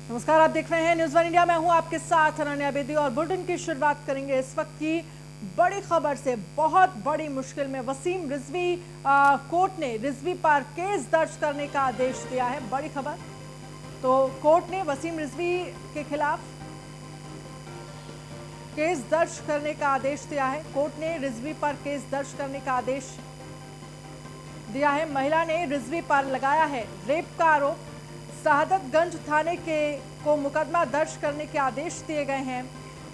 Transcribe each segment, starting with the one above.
नमस्कार, आप देख रहे हैं न्यूज़ वन इंडिया। मैं हूं आपके साथ अनन्या बेदी और बुलेटिन की शुरुआत करेंगे इस वक्त की बड़ी खबर से। बहुत बड़ी मुश्किल में वसीम रिजवी कोर्ट ने रिजवी पर केस दर्ज करने का आदेश दिया है। बड़ी खबर, तो कोर्ट ने वसीम रिजवी के खिलाफ केस दर्ज करने का आदेश दिया है। कोर्ट ने रिजवी पर केस दर्ज करने का आदेश दिया है। महिला ने रिजवी पर लगाया है रेप का आरोप। शहादतगंज थाने को मुकदमा दर्ज करने के आदेश दिए गए हैं।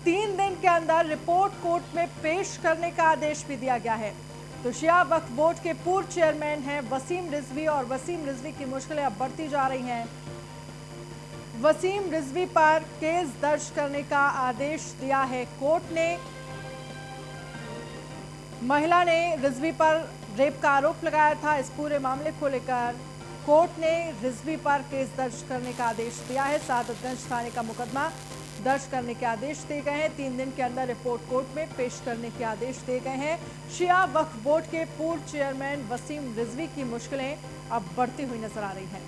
3 दिन के अंदर रिपोर्ट कोर्ट में पेश करने का आदेश भी दिया गया है। तो शिया वक्फ बोर्ड के पूर्व चेयरमैन हैं वसीम रिजवी, और वसीम रिजवी की मुश्किलें अब बढ़ती जा रही हैं। वसीम रिजवी पर केस दर्ज करने का आदेश दिया है कोर्ट ने। महिला ने रिजवी पर रेप का आरोप लगाया था। इस पूरे मामले को लेकर कोर्ट ने रिजवी पर केस दर्ज करने का आदेश दिया है। शहादतगंज थाने का मुकदमा दर्ज करने के आदेश दिए गए हैं। 3 दिन के अंदर रिपोर्ट कोर्ट में पेश करने के आदेश दिए गए हैं। शिया वक्फ बोर्ड के पूर्व चेयरमैन वसीम रिजवी की मुश्किलें अब बढ़ती हुई नजर आ रही हैं।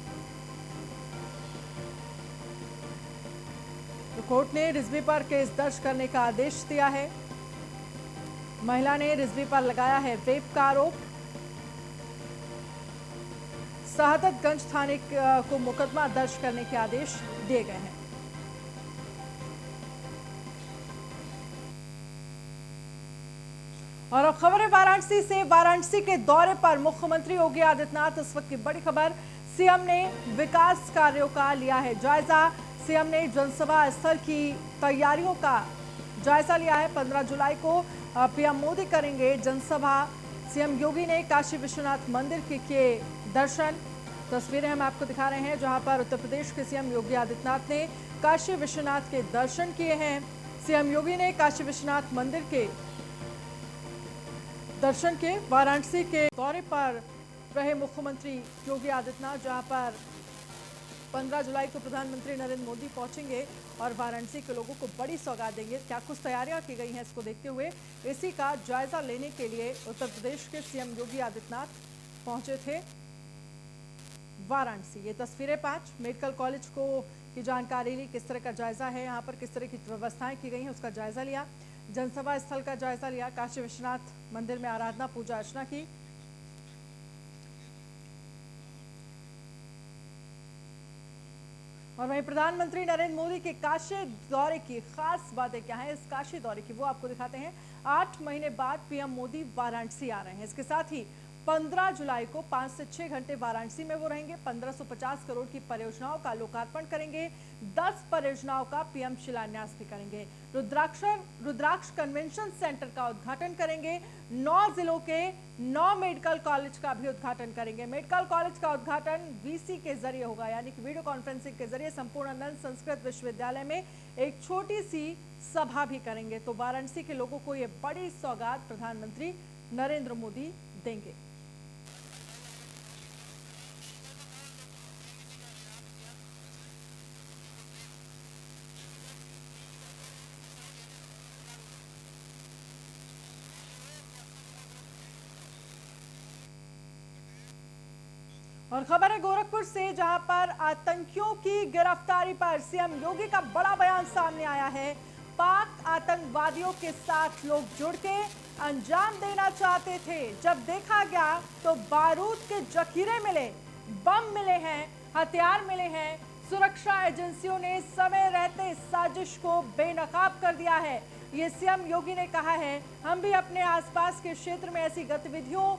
तो कोर्ट ने रिजवी पर केस दर्ज करने का आदेश दिया है। महिला ने रिजवी पर लगाया है रेप का आरोप। शहादतगंज थाने को मुकदमा दर्ज करने के आदेश दिए गए हैं। और अब खबर है वाराणसी से। वाराणसी के दौरे पर मुख्यमंत्री योगी आदित्यनाथ। इस वक्त की बड़ी खबर, सीएम ने विकास कार्यों का लिया है जायजा। सीएम ने जनसभा स्थल की तैयारियों का जायजा लिया है। 15 जुलाई को पीएम मोदी करेंगे जनसभा। सीएम योगी ने काशी विश्वनाथ मंदिर के किए दर्शन। तस्वीरें हम आपको दिखा रहे हैं जहां पर उत्तर प्रदेश के सीएम योगी आदित्यनाथ ने काशी विश्वनाथ के दर्शन किए हैं। सीएम योगी ने काशी विश्वनाथ मंदिर के दर्शन किए। वाराणसी के दौरे पर रहे मुख्यमंत्री योगी आदित्यनाथ, जहां पर 15 जुलाई को प्रधानमंत्री नरेंद्र मोदी पहुंचेंगे और वाराणसी के लोगों को बड़ी सौगात देंगे। क्या कुछ तैयारियां की गई हैं, इसको देखते हुए इसी का जायजा लेने के लिए उत्तर प्रदेश के सीएम योगी आदित्यनाथ पहुंचे थे वाराणसी। ये तस्वीरें 5 मेडिकल कॉलेज को की जानकारी ली, किस तरह का जायजा है यहाँ पर, किस तरह की व्यवस्थाएं की गई हैं उसका जायजा लिया। जनसभा स्थल का जायजा लिया। काशी विश्वनाथ मंदिर में आराधना पूजा अर्चना की। और वहीं प्रधानमंत्री नरेंद्र मोदी के काशी दौरे की खास बातें क्या हैं, इस काशी दौरे की वो आपको दिखाते हैं। 8 महीने बाद पीएम मोदी वाराणसी आ रहे हैं। इसके साथ ही 15 जुलाई को 5 से 6 घंटे वाराणसी में वो रहेंगे। 1550 करोड़ की परियोजनाओं का लोकार्पण करेंगे। 10 परियोजनाओं का पीएम शिलान्यास भी करेंगे। रुद्राक्ष कन्वेंशन सेंटर का उद्घाटन करेंगे। 9 जिलों के 9 मेडिकल कॉलेज का भी उद्घाटन करेंगे। मेडिकल कॉलेज का उद्घाटन वीसी के जरिए होगा, यानी कि वीडियो कॉन्फ्रेंसिंग के जरिए। संपूर्णानंद संस्कृत विश्वविद्यालय में एक छोटी सी सभा भी करेंगे। तो वाराणसी के लोगों को ये बड़ी सौगात प्रधानमंत्री नरेंद्र मोदी देंगे। और खबर है गोरखपुर से, जहां पर आतंकियों की गिरफ्तारी पर सीएम योगी का बड़ा बयान सामने आया है। पाक आतंकवादियों के साथ लोग जुड़ के अंजाम देना चाहते थे। जब देखा गया तो बारूद के जखीरे मिले, बम मिले हैं, हथियार मिले हैं। सुरक्षा एजेंसियों ने समय रहते साजिश को बेनकाब कर दिया है। ये सीएम योगी ने कहा है। हम भी अपने आसपास के क्षेत्र में ऐसी गतिविधियों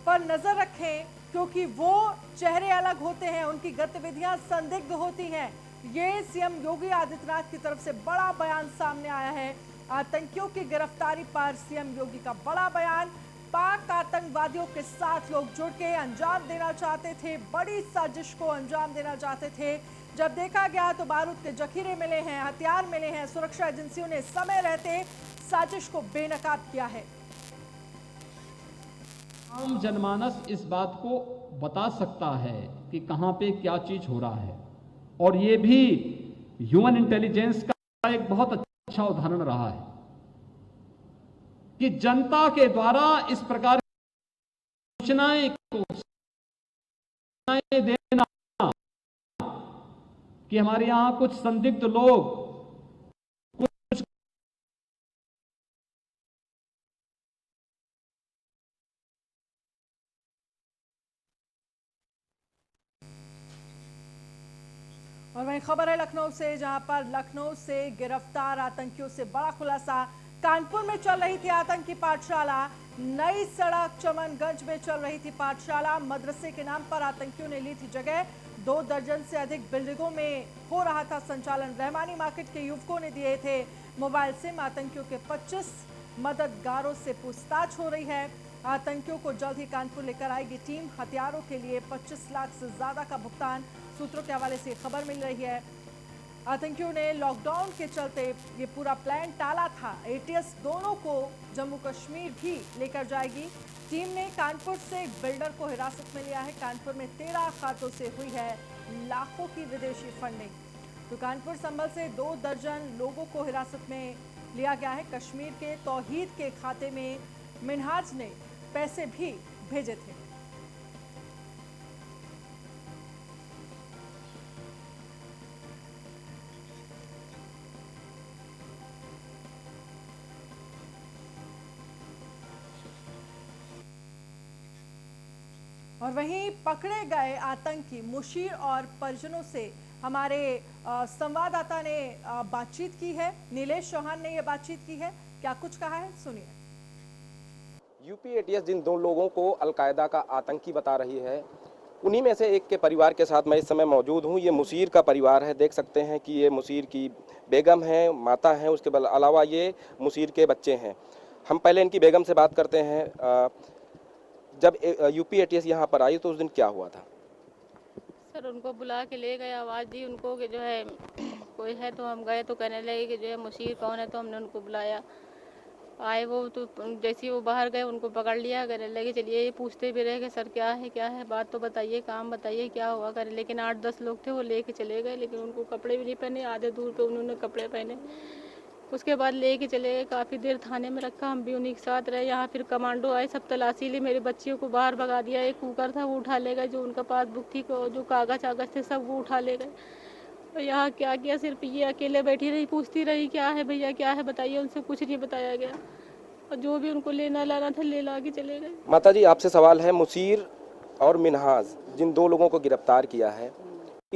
पर नजर रखें, क्योंकि वो चेहरे अलग होते हैं, उनकी गतिविधियां संदिग्ध होती हैं। ये सीएम योगी आदित्यनाथ की तरफ से बड़ा बयान सामने आया है। आतंकियों की गिरफ्तारी पर सीएम योगी का बड़ा बयान। पाक आतंकवादियों के साथ लोग जुड़ के अंजाम देना चाहते थे, बड़ी साजिश को अंजाम देना चाहते थे। जब देखा गया तो बारूद के जखीरे मिले हैं, हथियार मिले हैं। सुरक्षा एजेंसियों ने समय रहते साजिश को बेनकाब किया है। आम जनमानस इस बात को बता सकता है कि कहां पे क्या चीज हो रहा है, और ये भी ह्यूमन इंटेलिजेंस का एक बहुत अच्छा उदाहरण रहा है कि जनता के द्वारा इस प्रकार की सूचनाएं देना कि हमारे यहां कुछ संदिग्ध लोग और वहीं खबर है लखनऊ से, जहां पर लखनऊ से गिरफ्तार आतंकियों से बड़ा खुलासा। कानपुर में चल रही थी आतंकी पाठशाला, नई सड़क चमनगंज में चल रही थी पाठशाला। मदरसे के नाम पर आतंकियों ने ली थी जगह। 2 दर्जन से अधिक बिल्डिंगों में हो रहा था संचालन। रहमानी मार्केट के युवकों ने दिए थे मोबाइल सिम। आतंकियों के 25 मददगारों से पूछताछ हो रही है। आतंकियों को जल्द ही कानपुर लेकर आएगी टीम। हथियारों के लिए 25 लाख से ज्यादा का भुगतान, सूत्रों के हवाले से खबर मिल रही है। आतंकियों ने लॉकडाउन के चलते ये पूरा प्लान टाला था। एटीएस दोनों को जम्मू कश्मीर भी लेकर जाएगी। टीम ने कानपुर से एक बिल्डर को हिरासत में लिया है। कानपुर में 13 खातों से हुई है लाखों की विदेशी फंडिंग। तो कानपुर संभल से 2 दर्जन लोगों को हिरासत में लिया गया है। कश्मीर के तौहीद के खाते में मिनहाज ने पैसे भी भेजे थे। और वहीं पकड़े गए आतंकी मुशीर और परिजनों से हमारे संवाददाता ने बातचीत की है। नीलेश चौहान ने यह बातचीत की है, क्या कुछ कहा है सुनिए। यूपी एटीएस जिन 2 लोगों को अलकायदा का आतंकी बता रही है, उन्हीं में से एक के परिवार के साथ मैं इस समय मौजूद हूं। ये मुशीर का परिवार है। देख सकते हैं कि ये मुशीर की बेगम है, माता है, उसके अलावा ये मुशीर के बच्चे हैं। हम पहले इनकी बेगम से बात करते हैं। जब यूपी एटीएस यहाँ पर आई तो उस दिन क्या हुआ था? सर उनको बुला के ले गए, आवाज़ दी उनको कि जो है कोई है, तो हम गए तो कहने लगे कि जो है मुशीर कौन है, तो हमने उनको बुलाया। आए वो तो जैसे ही वो बाहर गए उनको पकड़ लिया। कहने लगे चलिए, ये पूछते भी रहे कि सर क्या है बात तो बताइए, काम बताइए क्या हुआ करे। लेकिन 8-10 लोग थे, वो लेके चले गए, लेकिन उनको कपड़े भी नहीं पहने। आधे दूर पे उन्होंने कपड़े पहने। उसके बाद लेके चले गए, काफ़ी देर थाने में रखा, हम भी उन्हीं के साथ रहे। यहाँ फिर कमांडो आए, सब तलाशी ली, मेरे बच्चियों को बाहर भगा दिया। एक कुकर था वो उठा ले गए, जो उनका पासबुक थी, जो कागज थे सब वो उठा ले गए। और यहाँ क्या किया, सिर्फ ये अकेले बैठी रही, पूछती रही क्या है भैया, क्या है बताइए। उनसे कुछ नहीं बताया गया, और जो भी उनको लेना लाना था ले ला के चले गए। माता जी, आपसे सवाल है, मुशीर और मिनहाज जिन 2 लोगों को गिरफ्तार किया है,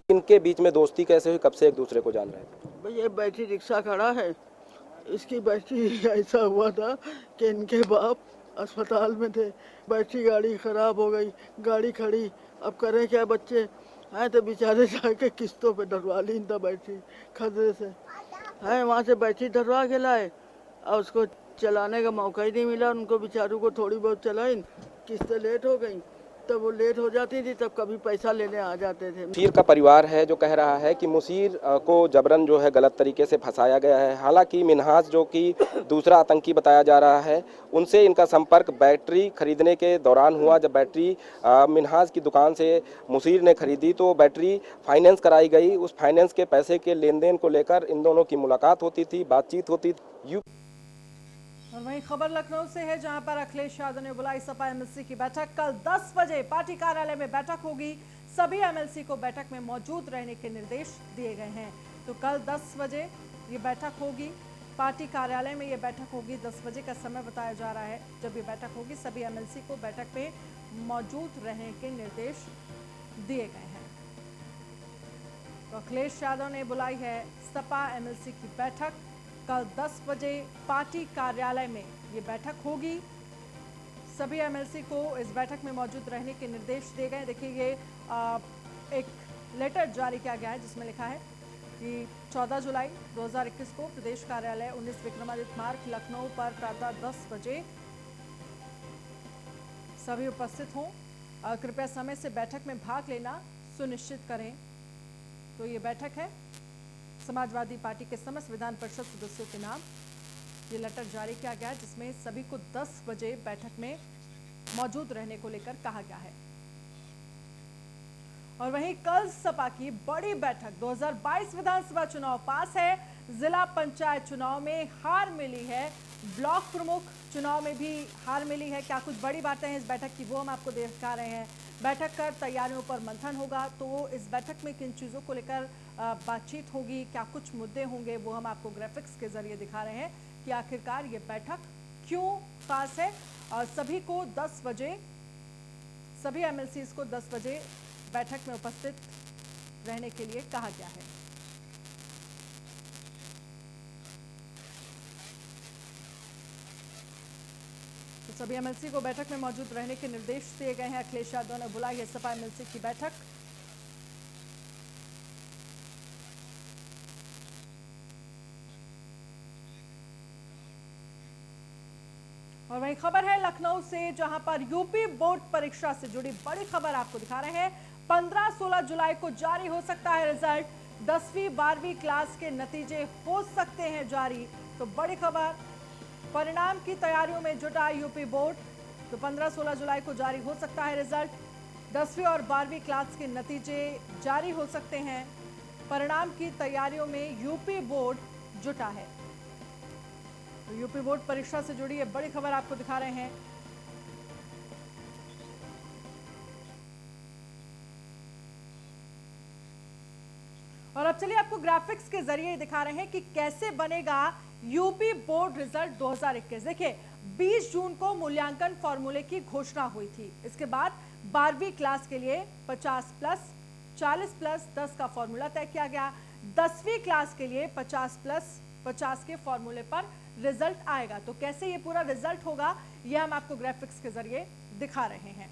इनके बीच में दोस्ती कैसे हुई, कब से एक दूसरे को जान रहे हैं? भाई ये बैटरी रिक्शा खड़ा है, इसकी बैटरी ऐसा हुआ था कि इनके बाप अस्पताल में थे, बैटरी गाड़ी ख़राब हो गई, गाड़ी खड़ी, अब करें क्या, बच्चे हैं तो बेचारे जाके किस्तों पे डरवा ली था बैटरी खतरे से। हैं वहाँ से बैटरी डरवा के लाए और उसको चलाने का मौका ही नहीं मिला उनको, बेचारों को थोड़ी बहुत चलाई, किस्तें लेट हो गई, तब वो लेट हो जाती थी, तब कभी पैसा लेने आ जाते थे। मुशीर का परिवार है जो कह रहा है कि मुशीर को जबरन जो है गलत तरीके से फंसाया गया है। हालांकि मिनहाज जो कि दूसरा आतंकी बताया जा रहा है, उनसे इनका संपर्क बैटरी खरीदने के दौरान हुआ। जब बैटरी मिनहाज की दुकान से मुशीर ने खरीदी तो बैटरी फाइनेंस कराई गई। उस फाइनेंस के पैसे के लेन देन को लेकर इन दोनों की मुलाकात होती थी, बातचीत होती थी। और वहीं खबर लखनऊ से है, जहां पर अखिलेश यादव ने बुलाई सपा एमएलसी की बैठक। कल 10 बजे पार्टी कार्यालय में बैठक होगी। सभी एमएलसी को बैठक में मौजूद रहने के निर्देश दिए गए हैं। तो कल 10 बजे ये बैठक होगी, पार्टी कार्यालय में ये बैठक होगी। 10 बजे का समय बताया जा रहा है जब ये बैठक होगी। सभी एमएलसी को बैठक में मौजूद रहने के निर्देश दिए गए हैं। तो अखिलेश यादव ने बुलाई है सपा एमएलसी की बैठक। कल 10 बजे पार्टी कार्यालय में ये बैठक होगी। सभी एमएलसी को इस बैठक में मौजूद रहने के निर्देश दिए गए। देखिए ये एक लेटर जारी किया गया है जिसमें लिखा है कि 14 जुलाई 2021 को प्रदेश कार्यालय 19 विक्रमादित्य मार्ग लखनऊ पर प्रातः 10 बजे सभी उपस्थित हों। कृपया समय से बैठक में भाग लेना सुनिश्चित करें। तो ये बैठक है समाजवादी पार्टी के समस्त विधान परिषद सदस्यों के नाम ये लेटर जारी किया गया है, जिसमें सभी को 10 बजे बैठक में मौजूद रहने को लेकर कहा गया है। और वहीं कल सपा की बड़ी बैठक, 2022 विधानसभा चुनाव पास है, जिला पंचायत चुनाव में हार मिली है, ब्लॉक प्रमुख चुनाव में भी हार मिली है। क्या कुछ बड़ी बातें हैं इस बैठक की, वो हम आपको दिखा रहे हैं। बैठक कर तैयारियों पर मंथन होगा। तो इस बैठक में किन चीज़ों को लेकर बातचीत होगी, क्या कुछ मुद्दे होंगे, वो हम आपको ग्राफिक्स के जरिए दिखा रहे हैं कि आखिरकार ये बैठक क्यों खास है। और सभी को 10 बजे, सभी एमएलसीज को 10 बजे बैठक में उपस्थित रहने के लिए कहा गया है। तो सभी एमएलसी को बैठक में मौजूद रहने के निर्देश दिए गए हैं। अखिलेश यादव ने बुलाई है सपा एमएलसी की बैठक। और वही खबर है लखनऊ से, जहां पर यूपी बोर्ड परीक्षा से जुड़ी बड़ी खबर आपको दिखा रहे हैं। 15-16 जुलाई को जारी हो सकता है रिजल्ट। 10वीं 12वीं क्लास के नतीजे हो सकते हैं जारी। तो बड़ी खबर, परिणाम की तैयारियों में जुटा यूपी बोर्ड। तो 15-16 जुलाई को जारी हो सकता है रिजल्ट। 10वीं और 12वीं क्लास के नतीजे जारी हो सकते हैं। परिणाम की तैयारियों में यूपी बोर्ड जुटा है। तो यूपी बोर्ड परीक्षा से जुड़ी ये बड़ी खबर आपको दिखा रहे हैं। और अब चलिए आपको ग्राफिक्स के जरिए दिखा रहे हैं कि कैसे बनेगा यूपी बोर्ड रिजल्ट 2021। देखिए 20 जून को मूल्यांकन फॉर्मूले की घोषणा हुई थी। इसके बाद 12वीं क्लास के लिए 50+40+10 का फॉर्मूला तय किया गया। 10वीं क्लास के लिए 50+50 के फॉर्मूले पर रिजल्ट आएगा। तो कैसे ये पूरा रिजल्ट होगा, ये हम आपको ग्राफिक्स के जरिए दिखा रहे हैं।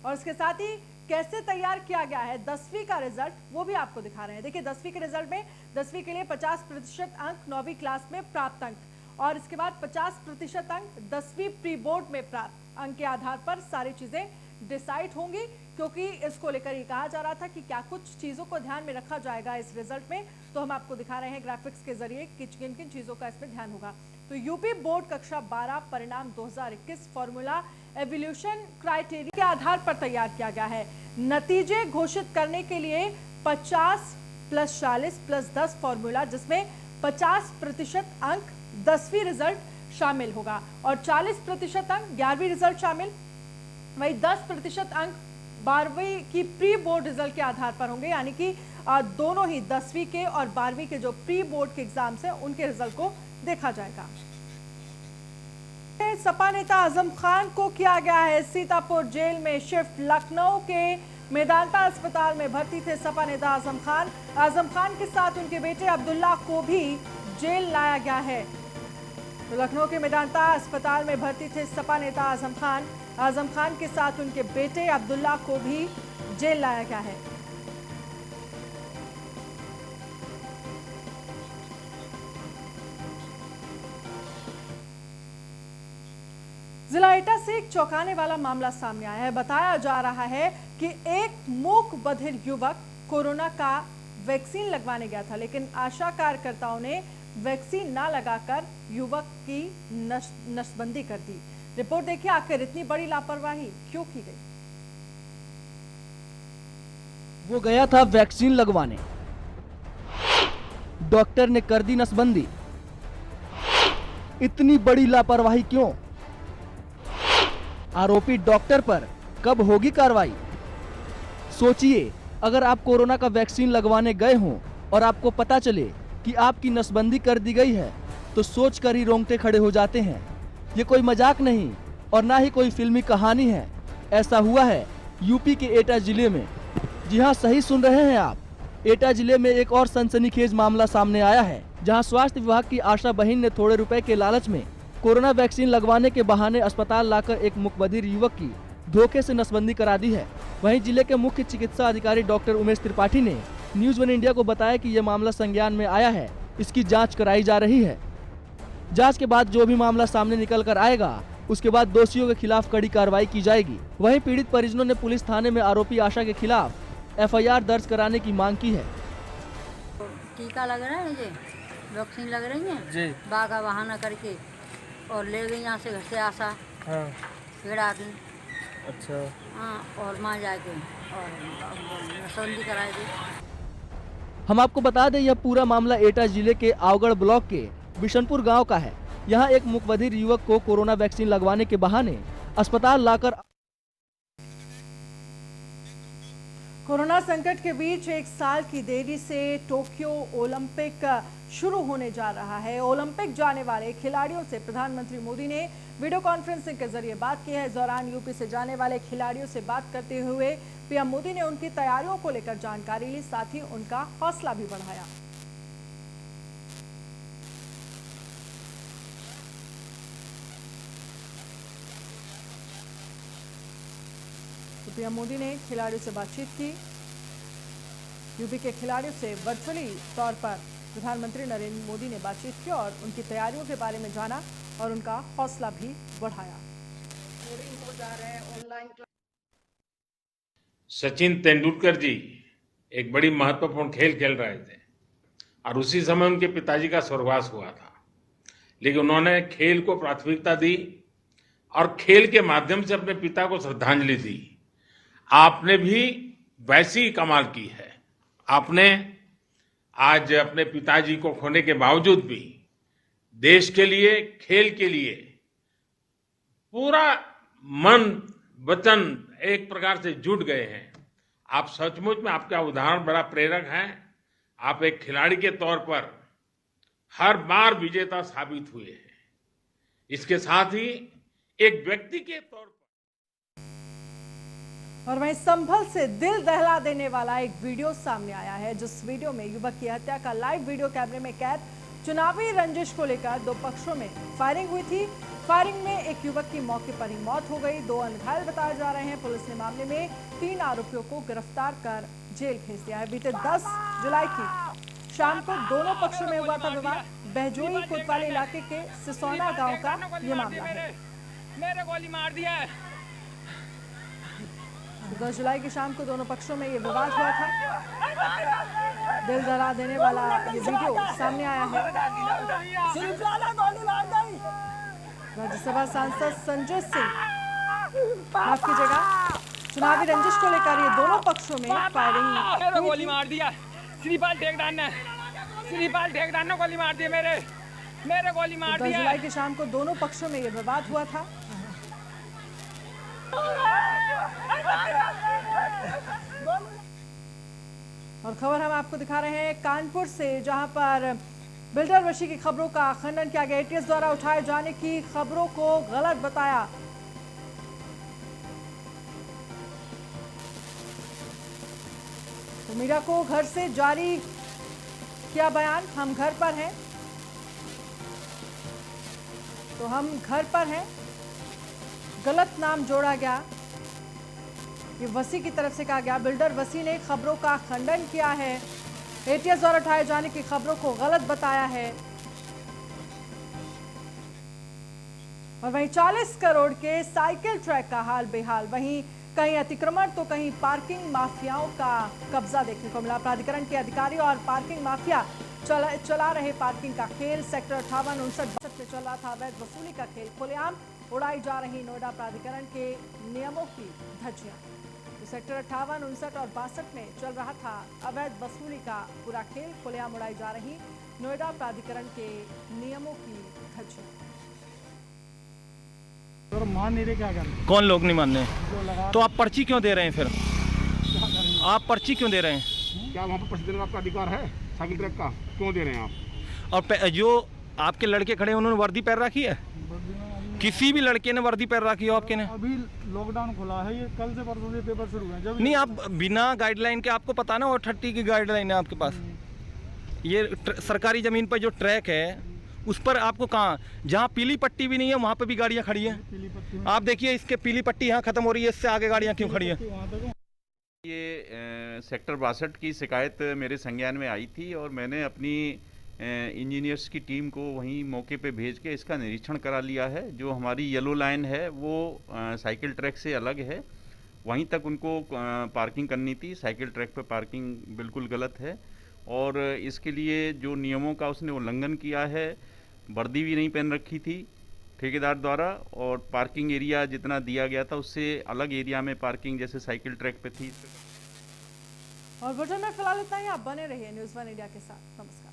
और इसके साथ ही कैसे तैयार किया गया है 10वीं का रिजल्ट, वो भी आपको दिखा रहे हैं। देखिए 10वीं के रिजल्ट में 10वीं के लिए 50% अंक 9वीं क्लास में प्राप्त अंक, और इसके बाद 50% अंक 10वीं प्री बोर्ड में प्राप्त अंक के आधार पर सारी चीजें डिसाइड होंगी। क्योंकि इसको लेकर ये कहा जा रहा था कि क्या कुछ चीजों को ध्यान में रखा जाएगा इस रिजल्ट में, तो हम आपको दिखा रहे हैं ग्राफिक्स के जरिए कि किन किन चीजों का इसमें ध्यान होगा। तो यूपी बोर्ड कक्षा 12 परिणाम 2021 फॉर्मूला एवोल्यूशन क्राइटेरिया के आधार पर तैयार किया गया है। नतीजे घोषित करने के लिए 50+40+10 फॉर्मूला, जिसमें 50% अंक 10वीं रिजल्ट शामिल होगा और 40% अंक 11वीं रिजल्ट शामिल। वही 10% अंक 12वीं की प्री बोर्ड रिजल्ट के आधार पर होंगे, यानी कि दोनों ही 10वीं के और 12वीं के जो प्री बोर्ड के एग्जाम्स हैं उनके रिजल्ट को देखा जाएगा। सपा नेता आजम खान को किया गया है सीतापुर जेल में शिफ्ट। लखनऊ के मेदांता अस्पताल में भर्ती थे सपा नेता आजम खान। आजम खान के साथ उनके बेटे अब्दुल्ला को भी जेल लाया गया है। तो लखनऊ के मेदांता अस्पताल में भर्ती थे सपा नेता आजम खान। आजम खान के साथ उनके बेटे अब्दुल्ला को भी जेल लाया गया है। जिला एटा से एक चौंकाने वाला मामला सामने आया है। बताया जा रहा है कि एक मूक बधिर युवक कोरोना का वैक्सीन लगवाने गया था, लेकिन आशा कार्यकर्ताओं ने वैक्सीन ना लगाकर युवक की नसबंदी कर दी। रिपोर्ट देखिए आखिर इतनी बड़ी लापरवाही क्यों की गई। वो गया था वैक्सीन लगवाने, डॉक्टर ने कर दी नसबंदी। इतनी बड़ी लापरवाही क्यों? आरोपी डॉक्टर पर कब होगी कार्रवाई? सोचिए, अगर आप कोरोना का वैक्सीन लगवाने गए हों और आपको पता चले कि आपकी नसबंदी कर दी गई है, तो सोचकर ही रोंगटे खड़े हो जाते हैं। ये कोई मजाक नहीं और ना ही कोई फिल्मी कहानी है। ऐसा हुआ है यूपी के एटा जिले में। जी हाँ, सही सुन रहे हैं आप। एटा जिले में एक और सनसनीखेज मामला सामने आया है, जहां स्वास्थ्य विभाग की आशा बहिन ने थोड़े रुपए के लालच में कोरोना वैक्सीन लगवाने के बहाने अस्पताल लाकर एक मुकबधिर युवक की धोखे से नसबंदी करा दी है। वहीं जिले के मुख्य चिकित्सा अधिकारी डॉक्टर उमेश त्रिपाठी ने न्यूज 1 इंडिया को बताया कि यह मामला संज्ञान में आया है, इसकी जांच कराई जा रही है। जांच के बाद जो भी मामला सामने निकल कर आएगा, उसके बाद दोषियों के खिलाफ कड़ी कार्रवाई की जाएगी। वहीं पीड़ित परिजनों ने पुलिस थाने में आरोपी आशा के खिलाफ FIR दर्ज कराने की मांग की है। टीका लग रहा है, मुझे वैक्सीन लग रही है जी, बागा बहाना करके और ले गई यहाँ से, घर से आशा फिर दी। अच्छा। हाँ, और माँ जाके और नसबंदी कराई दी। हम आपको बता दें, यह पूरा मामला एटा जिले के आवगढ़ ब्लॉक के बिशनपुर गांव का है। यहां एक मुकबधिर युवक को कोरोना वैक्सीन लगवाने के बहाने अस्पताल लाकर कोरोना संकट के बीच एक साल की देरी से टोक्यो ओलंपिक शुरू होने जा रहा है। ओलंपिक जाने वाले खिलाड़ियों से प्रधानमंत्री मोदी ने वीडियो कॉन्फ्रेंसिंग के जरिए बात की है। इस दौरान यूपी से जाने वाले खिलाड़ियों से बात करते हुए पीएम मोदी ने उनकी तैयारियों को लेकर जानकारी ली, साथ ही उनका हौसला भी बढ़ाया। तो पीएम मोदी ने खिलाड़ियों से बातचीत की। यूपी के खिलाड़ियों से वर्चुअली तौर पर प्रधानमंत्री नरेंद्र मोदी ने बातचीत की और उनकी तैयारियों के बारे में जाना और उनका हौसला भी बढ़ाया। सचिन तेंदुलकर जी एक बड़ी महत्वपूर्ण खेल खेल रहे थे और उसी समय उनके पिताजी का स्वर्गवास हुआ था, लेकिन उन्होंने खेल को प्राथमिकता दी और खेल के माध्यम से अपने पिता को श्रद्धांजलि दी। आपने भी वैसी ही कमाल की है। आपने आज अपने पिताजी को खोने के बावजूद भी देश के लिए, खेल के लिए पूरा मन वचन एक प्रकार से जुट गए हैं। आप सचमुच में, आपका उदाहरण बड़ा प्रेरक है। आप एक खिलाड़ी के तौर पर हर बार विजेता साबित हुए हैं। इसके साथ ही एक व्यक्ति के तौर पर और वहीं संभल से दिल दहला देने वाला एक वीडियो सामने आया है, जिस वीडियो में युवक की हत्या का लाइव वीडियो कैमरे में कैद चुनावी रंजिश को लेकर दो पक्षों में फायरिंग हुई थी। फायरिंग में एक युवक की मौके पर ही मौत हो गई, 2 अन्य घायल बताए जा रहे हैं। पुलिस ने मामले में 3 आरोपियों को गिरफ्तार कर जेल भेज दिया है। बीते 10 जुलाई की शाम को दोनों पक्षों में हुआ था विवाद। बहजोई कोतवाली इलाके के सिसौना गांव का ये मामला है। मेरे गोली मार दिया है। 10 जुलाई की शाम को दोनों पक्षों में ये विवाद हुआ था। दिल दहला देने वाला ये वीडियो सामने आया है। राज्यसभा सांसद संजय सिंह, माफ कीजिएगा, चुनावी रंजिश को लेकर ये दोनों पक्षों में फायरिंग गोली मार दिया। श्रीपाल ठेकेदार ने गोली मार दी। मेरे गोली मार दिया। 10 जुलाई की शाम को दोनों पक्षों में ये विवाद हुआ था। और खबर हम आपको दिखा रहे हैं कानपुर से, जहां पर बिल्डर वशी की खबरों का खंडन किया गया। एटीएस द्वारा उठाए जाने की खबरों को गलत बताया। तो मीडिया को घर से जारी किया बयान, हम घर पर हैं, तो हम घर पर हैं, गलत नाम जोड़ा गया, ये वसी की तरफ से कहा गया। बिल्डर वसी ने खबरों का खंडन किया है, एटीएस द्वारा उठाए जाने की खबरों को गलत बताया है। और वहीं 40 करोड़ के साइकिल ट्रैक का हाल बेहाल। वहीं कहीं अतिक्रमण तो कहीं पार्किंग माफियाओं का कब्जा देखने को मिला। प्राधिकरण के अधिकारी और पार्किंग माफिया चला रहे पार्किंग का खेल। सेक्टर 58, 59 में चल रहा था अवैध वसूली का खेल। खुलेआम उड़ाई जा रही नोएडा प्राधिकरण के नियमों की धज्जियां। तो सेक्टर 58, 59 और 62 में चल रहा था अवैध वसूली का पूरा खेल। खुलेआम उड़ाई जा रही नोएडा प्राधिकरण के नियमों की धज्जियां। मान नहीं रहे, क्या करें? कौन लोग नहीं मान रहे? तो आप पर्ची क्यों दे रहे हैं फिर? आप पर्ची क्यों दे रहे हैं? क्या वहाँ पर पर्ची देने का आपका अधिकार है? साइकिल ट्रैक का क्यों दे रहे हैं आप? और जो आपके लड़के खड़े हैं उन्होंने वर्दी पहन रखी है? किसी भी लड़के ने वर्दी पहन रखी हो आपके ने? अभी लॉकडाउन खुला है, ये कल से परसों से पेपर शुरू है। जब नहीं, आप बिना गाइडलाइन के, आपको पता ना, और 30 की गाइडलाइन है आपके पास। ये सरकारी जमीन पर जो ट्रैक है उस पर आपको कहाँ, जहाँ पीली पट्टी भी नहीं है वहाँ पे भी गाड़ियाँ खड़ी हैं। आप देखिए, इसके पीली पट्टी यहाँ खत्म हो रही है, इससे आगे गाड़ियाँ क्यों खड़ी हैं? ये सेक्टर 62 की शिकायत मेरे संज्ञान में आई थी और मैंने अपनी इंजीनियर्स की टीम को वहीं मौके पे भेज के इसका निरीक्षण करा लिया है। जो हमारी येलो लाइन है वो साइकिल ट्रैक से अलग है, वहीं तक उनको पार्किंग करनी थी। साइकिल ट्रैक पे पार्किंग बिल्कुल गलत है और इसके लिए जो नियमों का उसने उल्लंघन किया है, वर्दी भी नहीं पहन रखी थी ठेकेदार द्वारा, और पार्किंग एरिया जितना दिया गया था उससे अलग एरिया में पार्किंग जैसे साइकिल ट्रैक पे थी। और बुलेटिन में फिलहाल इतना ही। आप बने रहिए न्यूज़ 1 इंडिया के साथ। नमस्कार।